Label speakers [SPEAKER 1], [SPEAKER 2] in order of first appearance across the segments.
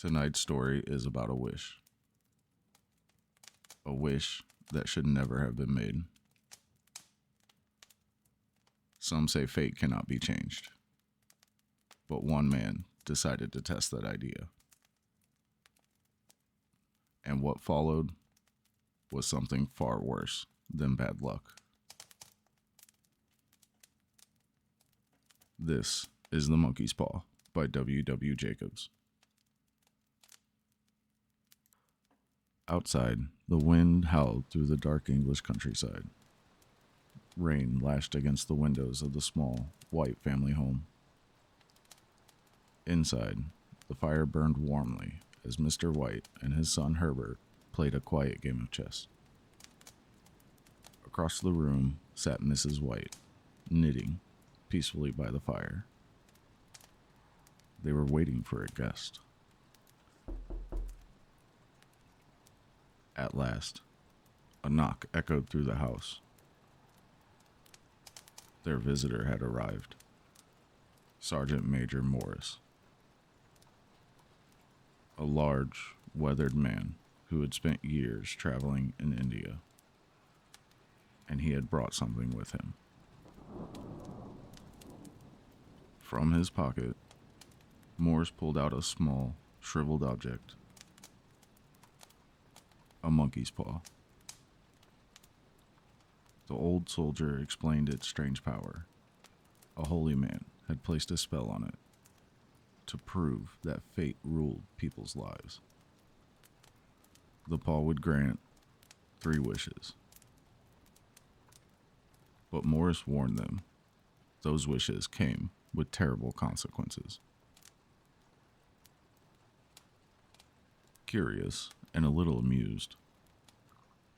[SPEAKER 1] Tonight's story is about a wish. A wish that should never have been made. Some say fate cannot be changed, but one man decided to test that idea. And what followed was something far worse than bad luck. This is The Monkey's Paw by W. W. Jacobs. Outside, the wind howled through the dark English countryside. Rain lashed against the windows of the small, white family home. Inside, the fire burned warmly as Mr. White and his son Herbert played a quiet game of chess. Across the room sat Mrs. White, knitting peacefully by the fire. They were waiting for a guest. At last, a knock echoed through the house. Their visitor had arrived. Sergeant Major Morris. A large, weathered man who had spent years traveling in India. And he had brought something with him. From his pocket, Morris pulled out a small, shriveled object. A monkey's paw. The old soldier explained its strange power. A holy man had placed a spell on it to prove that fate ruled people's lives. The paw would grant 3 wishes. But Morris warned them those wishes came with terrible consequences. Curious and a little amused,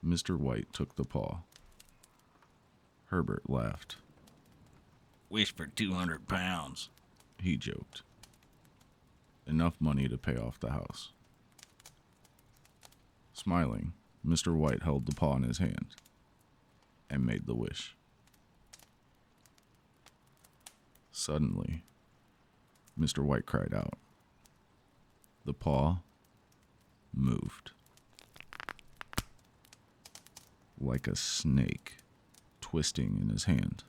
[SPEAKER 1] Mr. White took the paw. Herbert laughed.
[SPEAKER 2] "Wish for 200 pounds,
[SPEAKER 1] he joked. Enough money to pay off the house. Smiling, Mr. White held the paw in his hand and made the wish. Suddenly, Mr. White cried out. The paw moved. Like a snake twisting in his hand.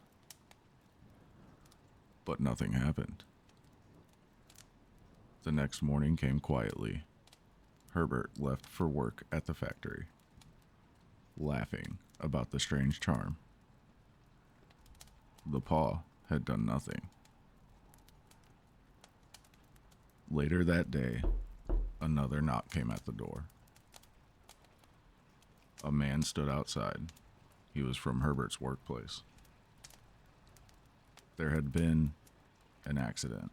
[SPEAKER 1] But nothing happened. The next morning came quietly. Herbert left for work at the factory, laughing about the strange charm. The paw had done nothing. Later that day, another knock came at the door. A man stood outside. He was from Herbert's workplace. There had been an accident.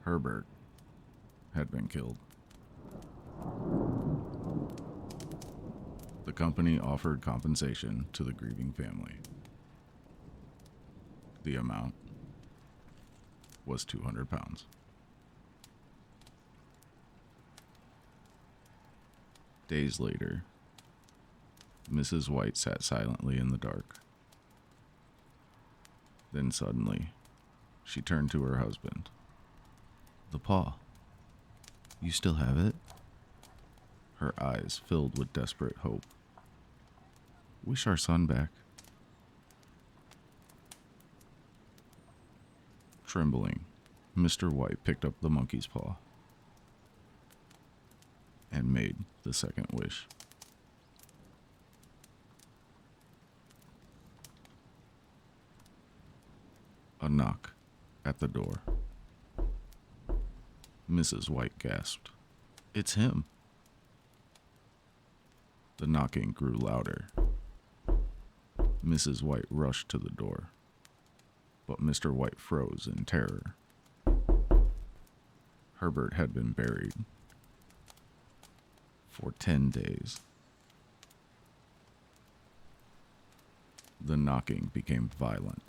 [SPEAKER 1] Herbert had been killed. The company offered compensation to the grieving family. The amount was 200 pounds. Days later, Mrs. White sat silently in the dark. Then suddenly, she turned to her husband. The paw. You still have it? Her eyes filled with desperate hope. Wish our son back. Trembling, Mr. White picked up the monkey's paw and made the second wish. A knock at the door. Mrs. White gasped. It's him. The knocking grew louder. Mrs. White rushed to the door, but Mr. White froze in terror. Herbert had been buried for 10 days. The knocking became violent.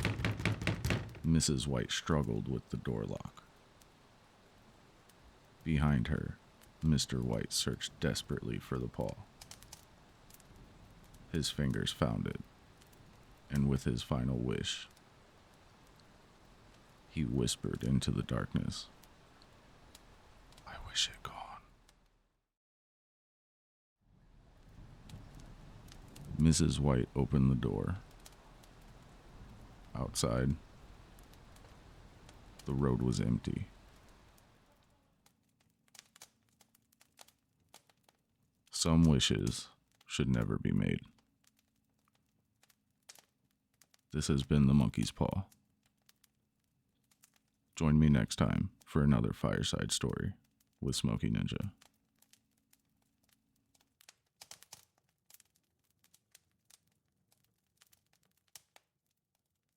[SPEAKER 1] Mrs. White struggled with the door lock. Behind her, Mr. White searched desperately for the paw. His fingers found it, and with his final wish, he whispered into the darkness, wish it gone. Mrs. White opened the door. Outside, the road was empty. Some wishes should never be made. This has been the Monkey's Paw. Join me next time for another fireside story with Smokey Ninja.